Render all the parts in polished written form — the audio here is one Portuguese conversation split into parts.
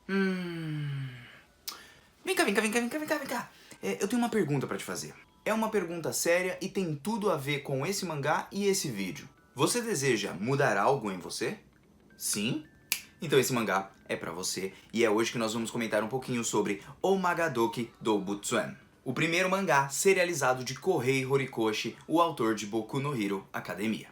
Hum... Vem cá. Eu tenho uma pergunta pra te fazer. É uma pergunta séria e tem tudo a ver com esse mangá e esse vídeo. Você deseja mudar algo em você? Sim? Então esse mangá é pra você e é hoje que nós vamos comentar um pouquinho sobre Omagadoki Doubutsuan, o primeiro mangá serializado de Kohei Horikoshi, o autor de Boku no Hero Academia.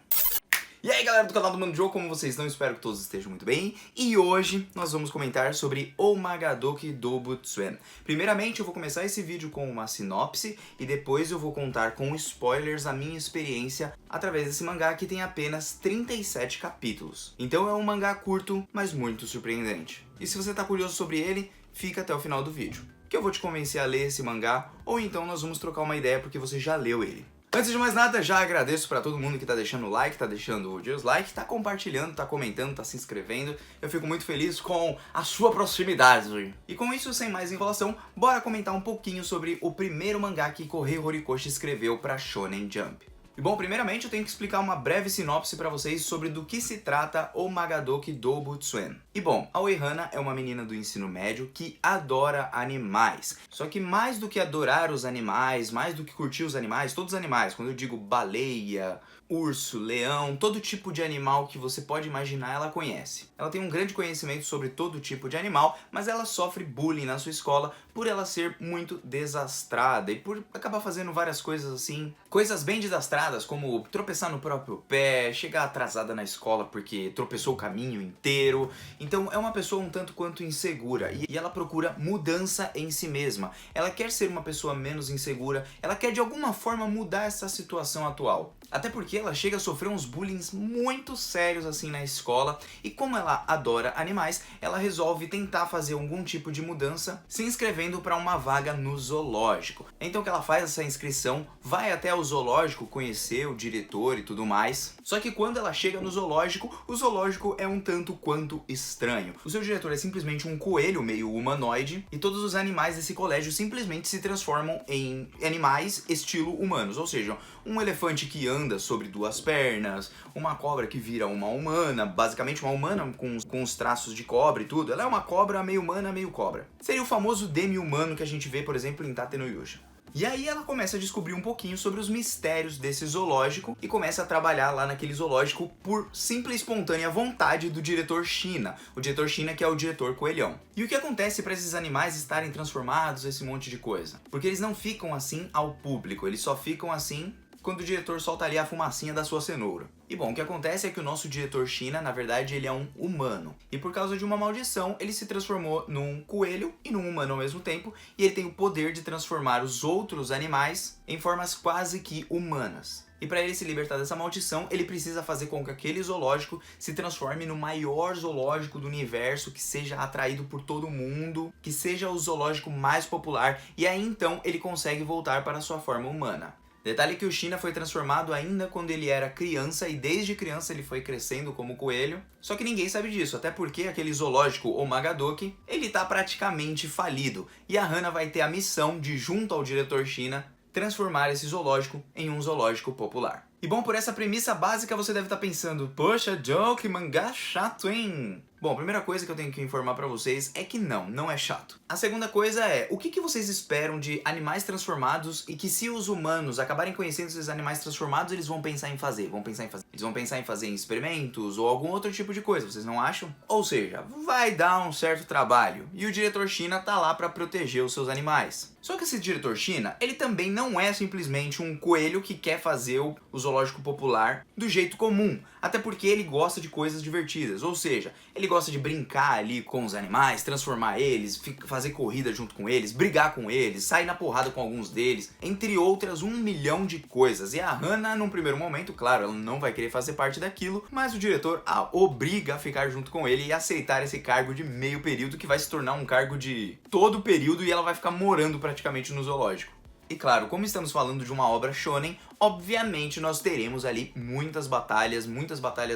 E aí galera do canal do Mano Joe, como vocês estão? Espero que todos estejam muito bem. E hoje nós vamos comentar sobre Omagadoki Doubutsuan. Primeiramente eu vou começar esse vídeo com uma sinopse e depois eu vou contar com spoilers a minha experiência através desse mangá que tem apenas 37 capítulos. Então é um mangá curto, mas muito surpreendente. E se você tá curioso sobre ele, fica até o final do vídeo, que eu vou te convencer a ler esse mangá, ou então nós vamos trocar uma ideia porque você já leu ele. Antes de mais nada, já agradeço pra todo mundo que tá deixando o like, tá deixando o dislike, tá compartilhando, tá comentando, tá se inscrevendo. Eu fico muito feliz com a sua proximidade. E com isso, sem mais enrolação, bora comentar um pouquinho sobre o primeiro mangá que Kohei Horikoshi escreveu pra Shonen Jump. E bom, primeiramente eu tenho que explicar uma breve sinopse pra vocês sobre do que se trata Omagadoki Doubutsuan. E bom, a Oihana é uma menina do ensino médio que adora animais. Só que mais do que adorar os animais, mais do que curtir os animais, todos os animais, quando eu digo baleia, urso, leão, todo tipo de animal que você pode imaginar ela conhece. Ela tem um grande conhecimento sobre todo tipo de animal, mas ela sofre bullying na sua escola por ela ser muito desastrada e por acabar fazendo várias coisas assim, coisas bem desastradas, como tropeçar no próprio pé, chegar atrasada na escola porque tropeçou o caminho inteiro. Então é uma pessoa um tanto quanto insegura e ela procura mudança em si mesma. Ela quer ser uma pessoa menos insegura, ela quer de alguma forma mudar essa situação atual. Até porque ela chega a sofrer uns bullying muito sérios assim na escola e como ela adora animais, ela resolve tentar fazer algum tipo de mudança se inscrevendo para uma vaga no zoológico. Então que ela faz essa inscrição, vai até o zoológico conhecer o diretor e tudo mais. Só que quando ela chega no zoológico, o zoológico é um tanto quanto estranho. O seu diretor é simplesmente um coelho meio humanoide e todos os animais desse colégio simplesmente se transformam em animais estilo humanos, ou seja, um elefante que anda sobre duas pernas, uma cobra que vira uma humana, basicamente uma humana com os traços de cobra e tudo. Ela é uma cobra meio humana, meio cobra. Seria o famoso demi-humano que a gente vê, por exemplo, em Tate no Yusha. E aí ela começa a descobrir um pouquinho sobre os mistérios desse zoológico e começa a trabalhar lá naquele zoológico por simples e espontânea vontade do diretor Shina. O diretor Shina que é o diretor coelhão. E o que acontece para esses animais estarem transformados, esse monte de coisa? Porque eles não ficam assim ao público, eles só ficam assim quando o diretor solta ali a fumacinha da sua cenoura. E bom, o que acontece é que o nosso diretor Shina, na verdade, ele é um humano. E por causa de uma maldição, ele se transformou num coelho e num humano ao mesmo tempo. E ele tem o poder de transformar os outros animais em formas quase que humanas. E para ele se libertar dessa maldição, ele precisa fazer com que aquele zoológico se transforme no maior zoológico do universo, que seja atraído por todo mundo, que seja o zoológico mais popular. E aí então ele consegue voltar para a sua forma humana. Detalhe que o Shina foi transformado ainda quando ele era criança e desde criança ele foi crescendo como coelho. Só que ninguém sabe disso, até porque aquele zoológico Omagadoki, ele tá praticamente falido. E a Hana vai ter a missão de, junto ao diretor Shina, transformar esse zoológico em um zoológico popular. E bom, por essa premissa básica você deve estar pensando, poxa Joe, que mangá chato, hein? Bom, a primeira coisa que eu tenho que informar pra vocês é que não é chato. A segunda coisa é, o que vocês esperam de animais transformados e que se os humanos acabarem conhecendo esses animais transformados, eles vão pensar em fazer? Eles vão pensar em fazer experimentos ou algum outro tipo de coisa, vocês não acham? Ou seja, vai dar um certo trabalho e o diretor Shina tá lá pra proteger os seus animais. Só que esse diretor Shina, ele também não é simplesmente um coelho que quer fazer o zoológico popular do jeito comum. Até porque ele gosta de coisas divertidas, ou seja, ele gosta de brincar ali com os animais, transformar eles, fazer corrida junto com eles, brigar com eles, sair na porrada com alguns deles, entre outras 1 milhão de coisas. E a Hana, num primeiro momento, claro, ela não vai querer fazer parte daquilo, mas o diretor a obriga a ficar junto com ele e aceitar esse cargo de meio período que vai se tornar um cargo de todo período e ela vai ficar morando praticamente no zoológico. E claro, como estamos falando de uma obra shonen, obviamente nós teremos ali muitas batalhas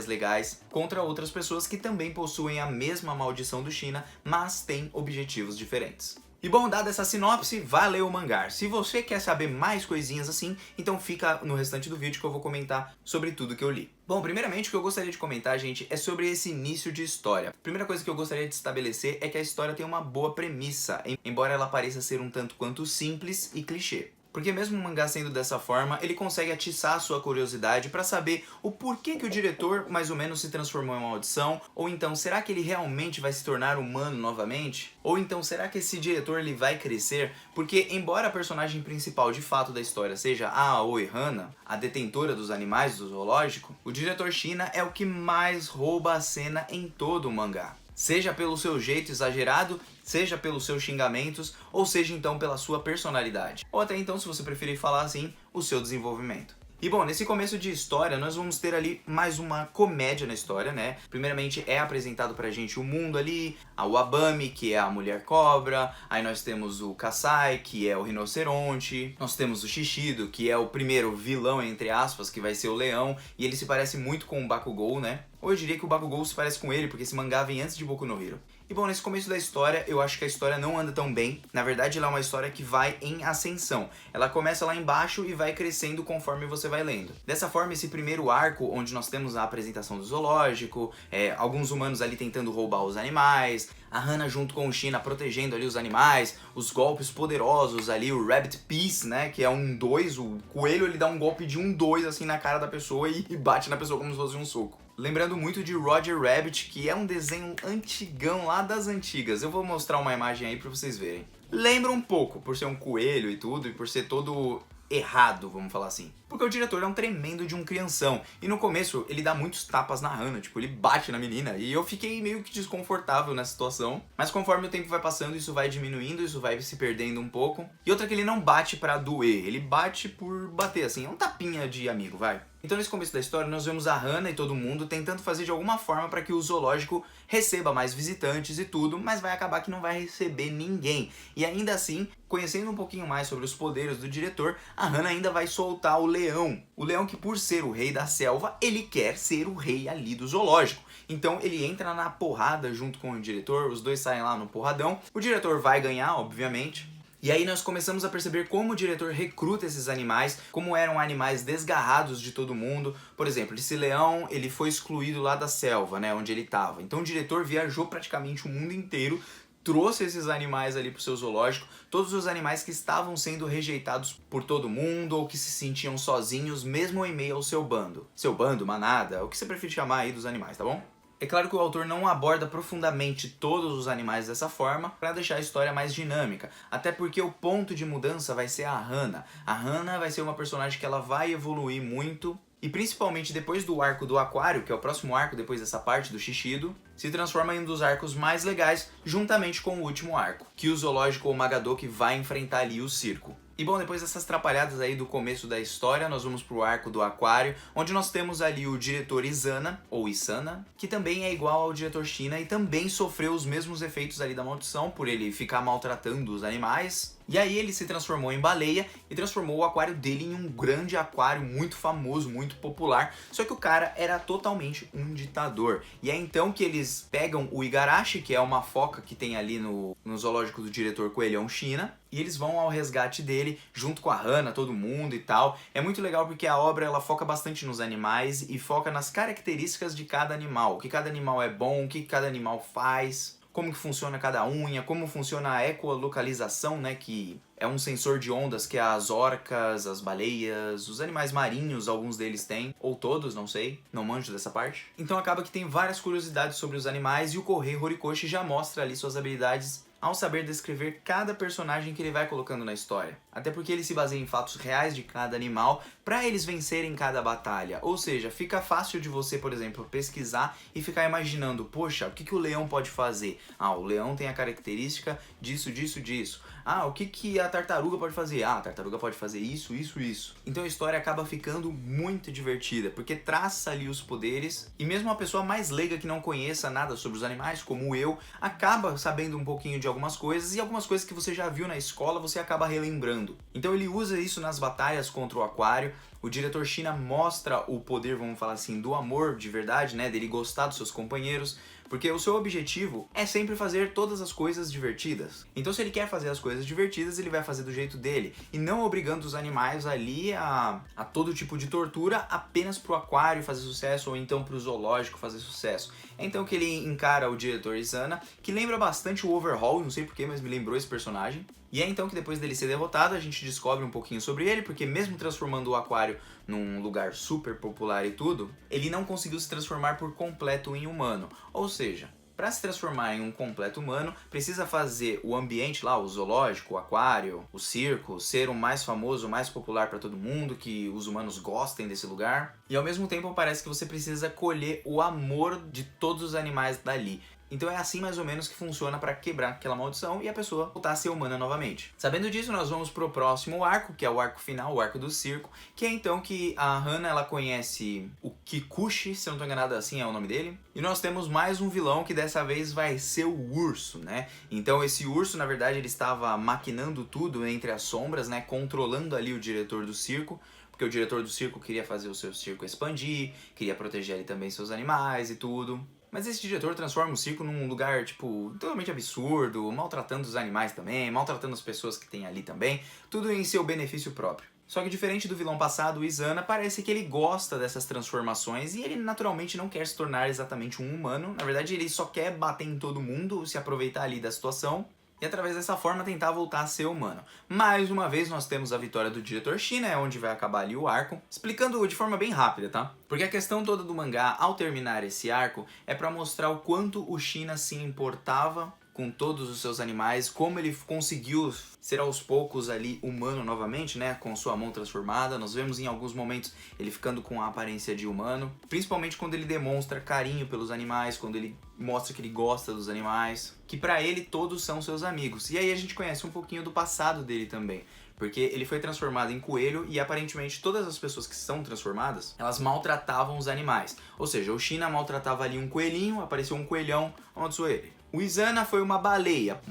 legais contra outras pessoas que também possuem a mesma maldição do Shina, mas têm objetivos diferentes. E bom, dada essa sinopse, vai ler o mangá. Se você quer saber mais coisinhas assim, então fica no restante do vídeo que eu vou comentar sobre tudo que eu li. Bom, primeiramente o que eu gostaria de comentar, gente, é sobre esse início de história. A primeira coisa que eu gostaria de estabelecer é que a história tem uma boa premissa, embora ela pareça ser um tanto quanto simples e clichê. Porque mesmo o mangá sendo dessa forma, ele consegue atiçar a sua curiosidade para saber o porquê que o diretor mais ou menos se transformou em uma maldição, ou então será que ele realmente vai se tornar humano novamente? Ou então será que esse diretor ele vai crescer? Porque embora a personagem principal de fato da história seja a Aoi Hana, a detentora dos animais do zoológico, o diretor Shina é o que mais rouba a cena em todo o mangá. Seja pelo seu jeito exagerado, seja pelos seus xingamentos, ou seja então pela sua personalidade. Ou até então, se você preferir falar assim, o seu desenvolvimento. E bom, nesse começo de história, nós vamos ter ali mais uma comédia na história, né? Primeiramente é apresentado pra gente o mundo ali, a Wabami, que é a mulher cobra, aí nós temos o Kasai, que é o rinoceronte, nós temos o Shishido, que é o primeiro vilão, entre aspas, que vai ser o leão, e ele se parece muito com o Bakugou, né? Ou eu diria que o Bakugou se parece com ele, porque esse mangá vem antes de Boku no Hero. E bom, nesse começo da história, eu acho que a história não anda tão bem. Na verdade, ela é uma história que vai em ascensão. Ela começa lá embaixo e vai crescendo conforme você vai lendo. Dessa forma, esse primeiro arco, onde nós temos a apresentação do zoológico, alguns humanos ali tentando roubar os animais, a Hana junto com o Shina protegendo ali os animais, os golpes poderosos ali, o Rabbit Peace, né, que é um 2, o coelho ele dá um golpe de 1-2 assim na cara da pessoa e bate na pessoa como se fosse um soco. Lembrando muito de Roger Rabbit, que é um desenho antigão lá das antigas. Eu vou mostrar uma imagem aí pra vocês verem. Lembra um pouco, por ser um coelho e tudo, e por ser todo errado, vamos falar assim. Porque o diretor é um tremendo de um crianção. E no começo, ele dá muitos tapas na Hana, tipo, ele bate na menina. E eu fiquei meio que desconfortável nessa situação. Mas conforme o tempo vai passando, isso vai diminuindo, isso vai se perdendo um pouco. E outra que ele não bate pra doer, ele bate por bater, assim, é um tapinha de amigo, vai. Então nesse começo da história nós vemos a Hana e todo mundo tentando fazer de alguma forma para que o zoológico receba mais visitantes e tudo, mas vai acabar que não vai receber ninguém. E ainda assim, conhecendo um pouquinho mais sobre os poderes do diretor, a Hana ainda vai soltar o leão. O leão que por ser o rei da selva, ele quer ser o rei ali do zoológico. Então ele entra na porrada junto com o diretor, os dois saem lá no porradão. O diretor vai ganhar, obviamente. E aí nós começamos a perceber como o diretor recruta esses animais, como eram animais desgarrados de todo mundo. Por exemplo, esse leão, ele foi excluído lá da selva, né, onde ele estava. Então o diretor viajou praticamente o mundo inteiro, trouxe esses animais ali pro seu zoológico, todos os animais que estavam sendo rejeitados por todo mundo ou que se sentiam sozinhos, mesmo em meio ao seu bando. Seu bando, manada, o que você prefere chamar aí dos animais, tá bom? É claro que o autor não aborda profundamente todos os animais dessa forma para deixar a história mais dinâmica, até porque o ponto de mudança vai ser a Hana. A Hana vai ser uma personagem que ela vai evoluir muito, e principalmente depois do arco do aquário, que é o próximo arco depois dessa parte do Shishido, se transforma em um dos arcos mais legais, juntamente com o último arco, que o zoológico ou Magadoki vai enfrentar ali o circo. E bom, depois dessas atrapalhadas aí do começo da história, nós vamos pro arco do aquário, onde nós temos ali o diretor Izana, ou Isana, que também é igual ao diretor Shina e também sofreu os mesmos efeitos ali da maldição, por ele ficar maltratando os animais. E aí ele se transformou em baleia e transformou o aquário dele em um grande aquário muito famoso, muito popular. Só que o cara era totalmente um ditador. E é então que eles pegam o Igarashi, que é uma foca que tem ali no zoológico do diretor Coelhão Shina, e eles vão ao resgate dele, junto com a Hana, todo mundo e tal. É muito legal porque a obra ela foca bastante nos animais e foca nas características de cada animal. O que cada animal é bom, o que cada animal faz, como que funciona cada unha, como funciona a ecolocalização, né, que é um sensor de ondas que as orcas, as baleias, os animais marinhos, alguns deles têm, ou todos, não sei, não manjo dessa parte. Então acaba que tem várias curiosidades sobre os animais e o Kohei Horikoshi já mostra ali suas habilidades ao saber descrever cada personagem que ele vai colocando na história. Até porque ele se baseia em fatos reais de cada animal para eles vencerem cada batalha. Ou seja, fica fácil de você, por exemplo, pesquisar e ficar imaginando, poxa, o que o leão pode fazer? Ah, o leão tem a característica disso, disso, disso. Ah, o que a tartaruga pode fazer? Ah, a tartaruga pode fazer isso, isso, isso. Então a história acaba ficando muito divertida, porque traça ali os poderes, e mesmo uma pessoa mais leiga que não conheça nada sobre os animais, como eu, acaba sabendo um pouquinho de algumas coisas, e algumas coisas que você já viu na escola, você acaba relembrando. Então ele usa isso nas batalhas contra o aquário. O diretor Shina mostra o poder, vamos falar assim, do amor de verdade, né, dele gostar dos seus companheiros, Porque o seu objetivo é sempre fazer todas as coisas divertidas. Então se ele quer fazer as coisas divertidas, ele vai fazer do jeito dele, e não obrigando os animais ali a todo tipo de tortura apenas pro aquário fazer sucesso ou então pro zoológico fazer sucesso. É então que ele encara o diretor Izana, que lembra bastante o Overhaul, não sei porquê, mas me lembrou esse personagem. E é então que depois dele ser derrotado, a gente descobre um pouquinho sobre ele, porque mesmo transformando o aquário num lugar super popular e tudo, ele não conseguiu se transformar por completo em humano. Ou seja, para se transformar em um completo humano, precisa fazer o ambiente lá, o zoológico, o aquário, o circo, ser o mais famoso, o mais popular para todo mundo, que os humanos gostem desse lugar. E ao mesmo tempo parece que você precisa colher o amor de todos os animais dali. Então é assim mais ou menos que funciona para quebrar aquela maldição e a pessoa voltar a ser humana novamente. Sabendo disso, nós vamos pro próximo arco, que é o arco final, o arco do circo, que é então que a Hana ela conhece o Kikuchi, se eu não tô enganado assim é o nome dele. E nós temos mais um vilão que dessa vez vai ser o urso, né? Então esse urso, na verdade, ele estava maquinando tudo entre as sombras, né? Controlando ali o diretor do circo. Porque o diretor do circo queria fazer o seu circo expandir, queria proteger ali também seus animais e tudo. Mas esse diretor transforma o circo num lugar, tipo, totalmente absurdo, maltratando os animais também, maltratando as pessoas que tem ali também, tudo em seu benefício próprio. Só que diferente do vilão passado, o Izana, parece que ele gosta dessas transformações e ele naturalmente não quer se tornar exatamente um humano. Na verdade, ele só quer bater em todo mundo, se aproveitar ali da situação e através dessa forma tentar voltar a ser humano. Mais uma vez nós temos a vitória do diretor Shina, é onde vai acabar ali o arco, explicando de forma bem rápida, tá? Porque a questão toda do mangá, ao terminar esse arco, é pra mostrar o quanto o Shina se importava com todos os seus animais, como ele conseguiu ser aos poucos ali humano novamente, né, com sua mão transformada. Nós vemos em alguns momentos ele ficando com a aparência de humano, principalmente quando ele demonstra carinho pelos animais, quando ele mostra que ele gosta dos animais, que pra ele todos são seus amigos. E aí a gente conhece um pouquinho do passado dele também, porque ele foi transformado em coelho e aparentemente todas as pessoas que são transformadas, elas maltratavam os animais. Ou seja, o Shina maltratava ali um coelhinho, apareceu um coelhão, amaldiçoou ele. O Izana foi uma baleia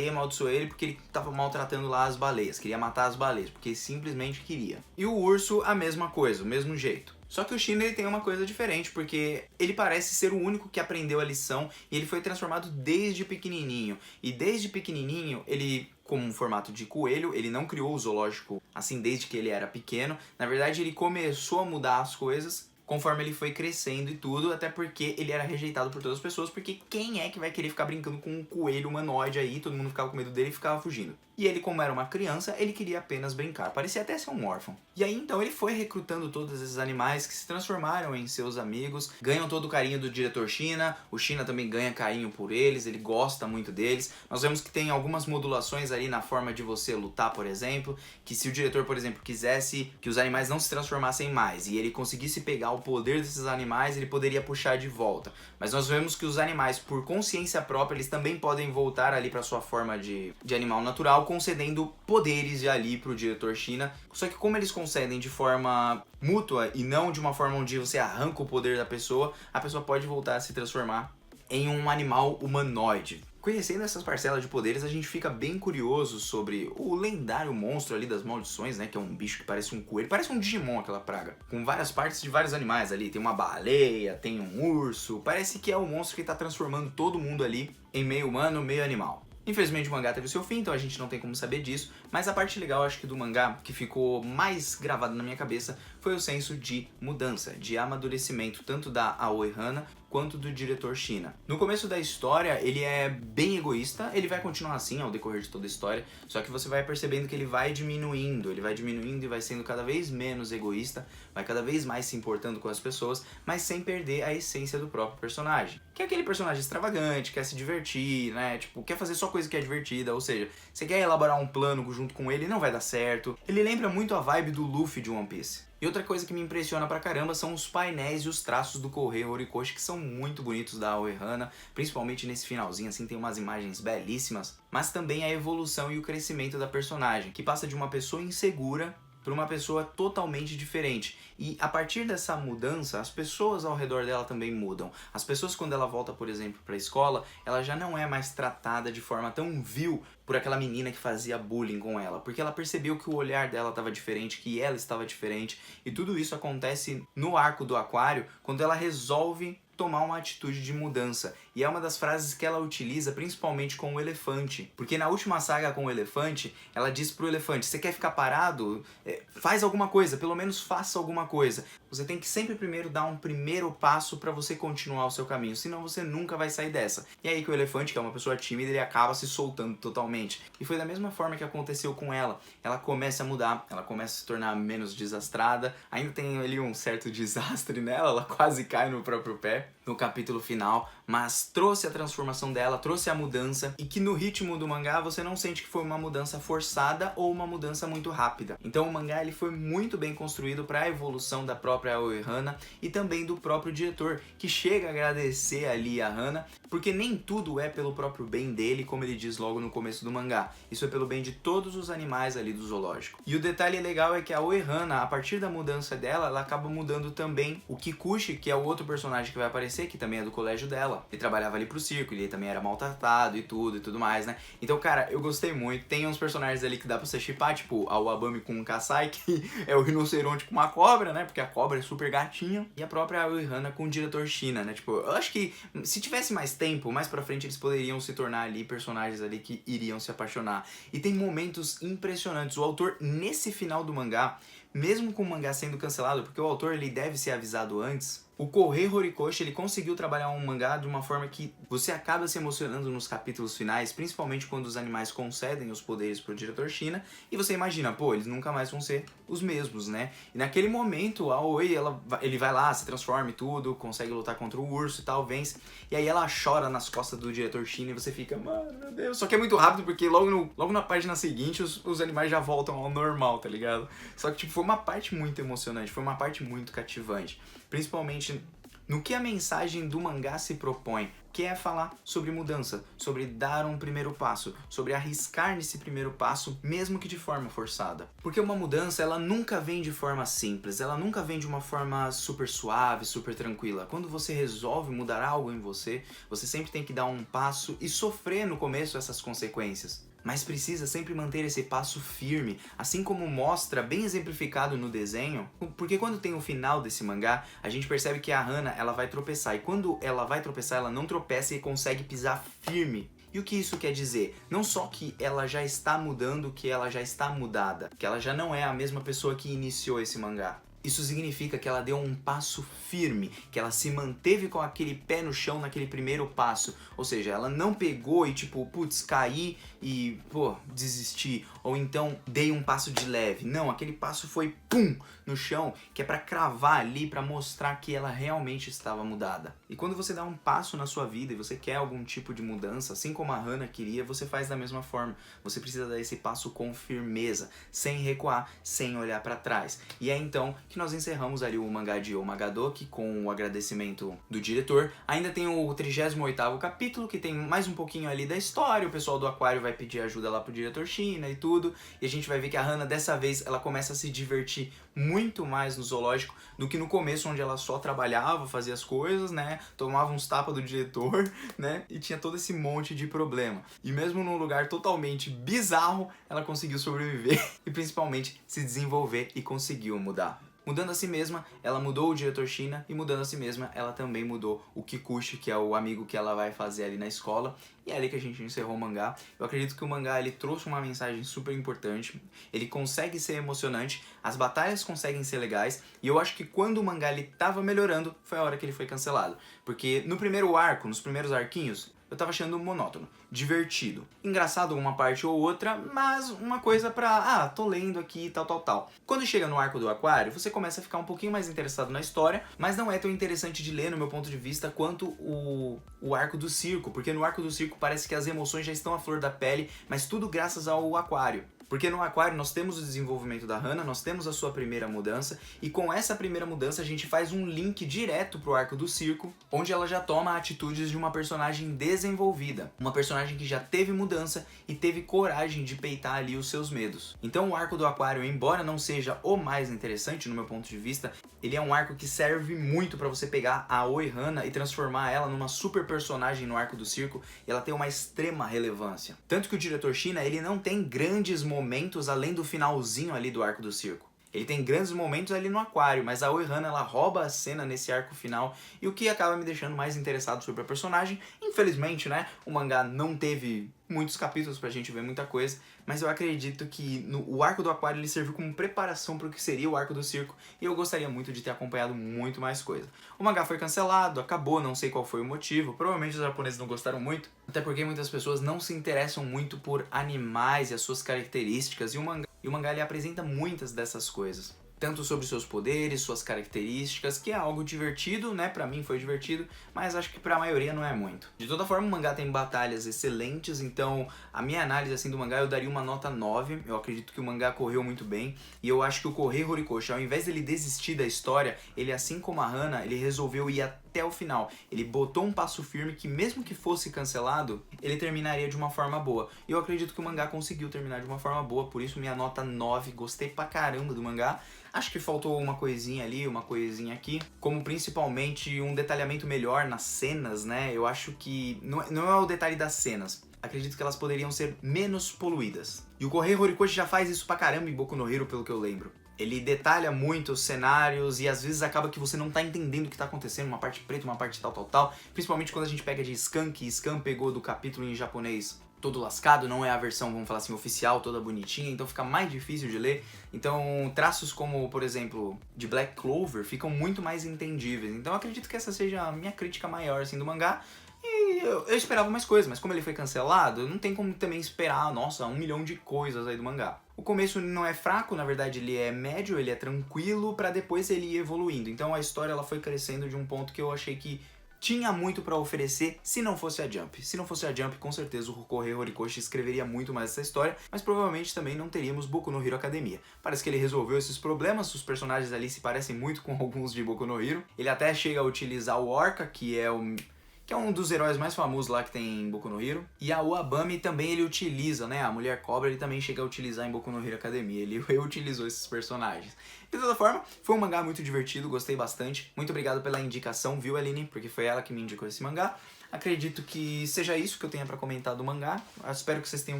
amaldiçoou ele porque ele estava maltratando lá as baleias, queria matar as baleias, porque simplesmente queria. E o urso, a mesma coisa, o mesmo jeito. Só que o Shina ele tem uma coisa diferente, porque ele parece ser o único que aprendeu a lição e ele foi transformado desde pequenininho. E desde pequenininho, ele, como um formato de coelho, ele não criou o zoológico assim desde que ele era pequeno. Na verdade, ele começou a mudar as coisas conforme ele foi crescendo e tudo, até porque ele era rejeitado por todas as pessoas, porque quem é que vai querer ficar brincando com um coelho humanoide aí, todo mundo ficava com medo dele e ficava fugindo. E ele, como era uma criança, ele queria apenas brincar, parecia até ser um órfão. E aí então ele foi recrutando todos esses animais que se transformaram em seus amigos, ganham todo o carinho do diretor Shina, o Shina também ganha carinho por eles, ele gosta muito deles. Nós vemos que tem algumas modulações ali na forma de você lutar, por exemplo, que se o diretor, por exemplo, quisesse que os animais não se transformassem mais e ele conseguisse pegar o poder desses animais, ele poderia puxar de volta. Mas nós vemos que os animais, por consciência própria, eles também podem voltar ali para sua forma de animal natural, concedendo poderes ali pro diretor Shina. Só que como eles concedem de forma mútua e não de uma forma onde você arranca o poder da pessoa, a pessoa pode voltar a se transformar em um animal humanoide. Conhecendo essas parcelas de poderes, a gente fica bem curioso sobre o lendário monstro ali das maldições, né? Que é um bicho que parece um coelho, parece um Digimon aquela praga, com várias partes de vários animais ali. Tem uma baleia, tem um urso, parece que é o monstro que tá transformando todo mundo ali em meio humano, meio animal. Infelizmente o mangá teve o seu fim, então a gente não tem como saber disso, mas a parte legal, acho que do mangá, que ficou mais gravada na minha cabeça, foi o senso de mudança, de amadurecimento, tanto da Aoi Hana quanto do diretor Shina. No começo da história, ele é bem egoísta, ele vai continuar assim ao decorrer de toda a história, só que você vai percebendo que ele vai diminuindo e vai sendo cada vez menos egoísta, vai cada vez mais se importando com as pessoas, mas sem perder a essência do próprio personagem. Que é aquele personagem extravagante, quer se divertir, né? Tipo, quer fazer só coisa que é divertida, ou seja, você quer elaborar um plano junto com ele, não vai dar certo. Ele lembra muito a vibe do Luffy de One Piece. E outra coisa que me impressiona pra caramba são os painéis e os traços do Kohei Horikoshi, que são muito bonitos da Aoi Hana, principalmente nesse finalzinho, assim, tem umas imagens belíssimas, mas também a evolução e o crescimento da personagem, que passa de uma pessoa insegura para uma pessoa totalmente diferente. E a partir dessa mudança, as pessoas ao redor dela também mudam. As pessoas, quando ela volta, por exemplo, para a escola, ela já não é mais tratada de forma tão vil por aquela menina que fazia bullying com ela, porque ela percebeu que o olhar dela estava diferente, que ela estava diferente, e tudo isso acontece no arco do aquário, quando ela resolve tomar uma atitude de mudança. E é uma das frases que ela utiliza principalmente com o elefante. Porque na última saga com o elefante, ela diz pro elefante, você quer ficar parado? Faz alguma coisa, pelo menos faça alguma coisa. Você tem que sempre primeiro dar um primeiro passo para você continuar o seu caminho, senão você nunca vai sair dessa. E aí que o elefante, que é uma pessoa tímida, ele acaba se soltando totalmente. E foi da mesma forma que aconteceu com ela. Ela começa a mudar, ela começa a se tornar menos desastrada. Ainda tem ali um certo desastre nela, ela quase cai no próprio pé no capítulo final, mas trouxe a transformação dela, trouxe a mudança, e que no ritmo do mangá você não sente que foi uma mudança forçada ou uma mudança muito rápida. Então o mangá ele foi muito bem construído para a evolução da própria Aoi Hana e também do próprio diretor, que chega a agradecer ali a Hana, porque nem tudo é pelo próprio bem dele, como ele diz logo no começo do mangá. Isso é pelo bem de todos os animais ali do zoológico. E o detalhe legal é que a Aoi Hana, a partir da mudança dela, ela acaba mudando também o Kikuchi, que é o outro personagem que vai aparecer, que também é do colégio dela. Ele trabalhava ali pro circo, ele também era maltratado e tudo mais, né? Então, cara, eu gostei muito. Tem uns personagens ali que dá pra você shippar, tipo a Wabami com o Kasai, que é o rinoceronte com uma cobra, né? Porque a cobra é super gatinha. E a própria Aoi Hana com o diretor Shina, né? Tipo, eu acho que se tivesse mais tempo, mais pra frente, eles poderiam se tornar ali personagens ali que iriam se apaixonar. E tem momentos impressionantes. O autor, nesse final do mangá, mesmo com o mangá sendo cancelado, porque o autor ele deve ser avisado antes, o Kohei Horikoshi ele conseguiu trabalhar um mangá de uma forma que você acaba se emocionando nos capítulos finais, principalmente quando os animais concedem os poderes pro diretor Shina, e você imagina, pô, eles nunca mais vão ser os mesmos, né? E naquele momento, a Aoi, ele vai lá, se transforma e tudo, consegue lutar contra o urso e tal, vence, e aí ela chora nas costas do diretor Shina e você fica, mano, meu Deus, só que é muito rápido porque logo na página seguinte os animais já voltam ao normal, tá ligado? Só que tipo, foi uma parte muito emocionante, foi uma parte muito cativante. Principalmente no que a mensagem do mangá se propõe, que é falar sobre mudança, sobre dar um primeiro passo, sobre arriscar nesse primeiro passo, mesmo que de forma forçada. Porque uma mudança, ela nunca vem de forma simples, ela nunca vem de uma forma super suave, super tranquila. Quando você resolve mudar algo em você, você sempre tem que dar um passo e sofrer no começo essas consequências. Mas precisa sempre manter esse passo firme, assim como mostra bem exemplificado no desenho, porque quando tem o final desse mangá, a gente percebe que a Hana ela vai tropeçar, e quando ela vai tropeçar, ela não tropeça e consegue pisar firme. E o que isso quer dizer? Não só que ela já está mudando, que ela já está mudada, que ela já não é a mesma pessoa que iniciou esse mangá. Isso significa que ela deu um passo firme, que ela se manteve com aquele pé no chão naquele primeiro passo. Ou seja, ela não pegou e tipo, putz, caí e, pô, desisti. Ou então, dei um passo de leve. Não, aquele passo foi, pum, no chão, que é pra cravar ali, pra mostrar que ela realmente estava mudada. E quando você dá um passo na sua vida e você quer algum tipo de mudança, assim como a Hana queria, você faz da mesma forma. Você precisa dar esse passo com firmeza, sem recuar, sem olhar pra trás. E é então que nós encerramos ali o mangá de Omagadoki com o agradecimento do diretor. Ainda tem o 38º capítulo, que tem mais um pouquinho ali da história, o pessoal do aquário vai pedir ajuda lá pro diretor Shina e tudo, e a gente vai ver que a Hana dessa vez ela começa a se divertir muito mais no zoológico do que no começo, onde ela só trabalhava, fazia as coisas, né, tomava uns tapas do diretor, né, e tinha todo esse monte de problema. E mesmo num lugar totalmente bizarro, ela conseguiu sobreviver e principalmente se desenvolver e conseguiu mudar. Mudando a si mesma, ela mudou o diretor Shina, e mudando a si mesma, ela também mudou o Kikuchi, que é o amigo que ela vai fazer ali na escola. E é ali que a gente encerrou o mangá. Eu acredito que o mangá ele trouxe uma mensagem super importante, ele consegue ser emocionante, as batalhas conseguem ser legais, e eu acho que quando o mangá ele tava melhorando, foi a hora que ele foi cancelado. Porque no primeiro arco, nos primeiros arquinhos, eu tava achando monótono, divertido, engraçado uma parte ou outra, mas uma coisa pra, tô lendo aqui, tal. Quando chega no arco do aquário, você começa a ficar um pouquinho mais interessado na história, mas não é tão interessante de ler, no meu ponto de vista, quanto o arco do circo, porque no arco do circo parece que as emoções já estão à flor da pele, mas tudo graças ao aquário. Porque no aquário nós temos o desenvolvimento da Hana, nós temos a sua primeira mudança, e com essa primeira mudança a gente faz um link direto pro arco do circo, onde ela já toma atitudes de uma personagem desenvolvida, uma personagem que já teve mudança e teve coragem de peitar ali os seus medos. Então o arco do aquário, embora não seja o mais interessante no meu ponto de vista, ele é um arco que serve muito pra você pegar a Aoi Hana e transformar ela numa super personagem no arco do circo, e ela tem uma extrema relevância. Tanto que o diretor Shina, ele não tem grandes momentos além do finalzinho ali do arco do circo. Ele tem grandes momentos ali no aquário, mas a Uehana, ela rouba a cena nesse arco final, e o que acaba me deixando mais interessado sobre a personagem. Infelizmente, né, o mangá não teve muitos capítulos pra gente ver muita coisa, mas eu acredito que o arco do aquário ele serviu como preparação para o que seria o arco do circo, e eu gostaria muito de ter acompanhado muito mais coisa. O mangá foi cancelado, acabou, não sei qual foi o motivo, provavelmente os japoneses não gostaram muito, até porque muitas pessoas não se interessam muito por animais e as suas características, e o mangá ele apresenta muitas dessas coisas. Tanto sobre seus poderes, suas características, que é algo divertido, né? Pra mim foi divertido, mas acho que pra maioria não é muito. De toda forma, o mangá tem batalhas excelentes, então a minha análise assim do mangá eu daria uma nota 9. Eu acredito que o mangá correu muito bem, e eu acho que o Kohei Horikoshi, ao invés dele desistir da história, ele, assim como a Hana, ele resolveu ir até o final. Ele botou um passo firme que, mesmo que fosse cancelado, ele terminaria de uma forma boa. E eu acredito que o mangá conseguiu terminar de uma forma boa, por isso minha nota 9. Gostei pra caramba do mangá. Acho que faltou uma coisinha ali, uma coisinha aqui, como principalmente um detalhamento melhor nas cenas, né? Eu acho que não é o detalhe das cenas. Acredito que elas poderiam ser menos poluídas. E o Kohei Horikoshi já faz isso pra caramba em Boku no Hero, pelo que eu lembro. Ele detalha muito os cenários e às vezes acaba que você não tá entendendo o que tá acontecendo, uma parte preta, uma parte tal. Principalmente quando a gente pega de Scan, que Scan pegou do capítulo em japonês todo lascado, não é a versão, vamos falar assim, oficial, toda bonitinha, então fica mais difícil de ler. Então traços como, por exemplo, de Black Clover ficam muito mais entendíveis. Então eu acredito que essa seja a minha crítica maior assim do mangá. E eu esperava mais coisas, mas como ele foi cancelado, não tem como também esperar, nossa, 1 milhão de coisas aí do mangá. O começo não é fraco, na verdade ele é médio, ele é tranquilo, pra depois ele ir evoluindo. Então a história ela foi crescendo de um ponto que eu achei que tinha muito pra oferecer se não fosse a Jump. Se não fosse a Jump, com certeza o Kohei Horikoshi escreveria muito mais essa história, mas provavelmente também não teríamos Boku no Hero Academia. Parece que ele resolveu esses problemas, os personagens ali se parecem muito com alguns de Boku no Hero. Ele até chega a utilizar o Orca, que é um dos heróis mais famosos lá que tem em Boku no Hero. E a Uabami também ele utiliza, né? A Mulher Cobra ele também chega a utilizar em Boku no Hero Academia. Ele reutilizou esses personagens. De toda forma, foi um mangá muito divertido, gostei bastante. Muito obrigado pela indicação, viu, Aline? Porque foi ela que me indicou esse mangá. Acredito que seja isso que eu tenha pra comentar do mangá. Eu espero que vocês tenham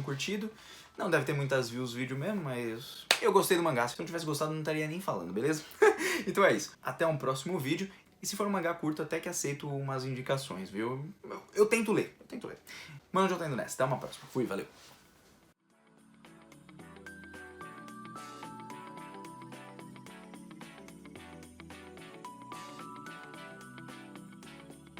curtido. Não deve ter muitas views o vídeo mesmo, mas eu gostei do mangá. Se eu não tivesse gostado, não estaria nem falando, beleza? Então é isso. Até um próximo vídeo. E se for um mangá curto, até que aceito umas indicações, viu? Eu tento ler. Mano, já tô indo nessa. Até uma próxima. Fui, valeu.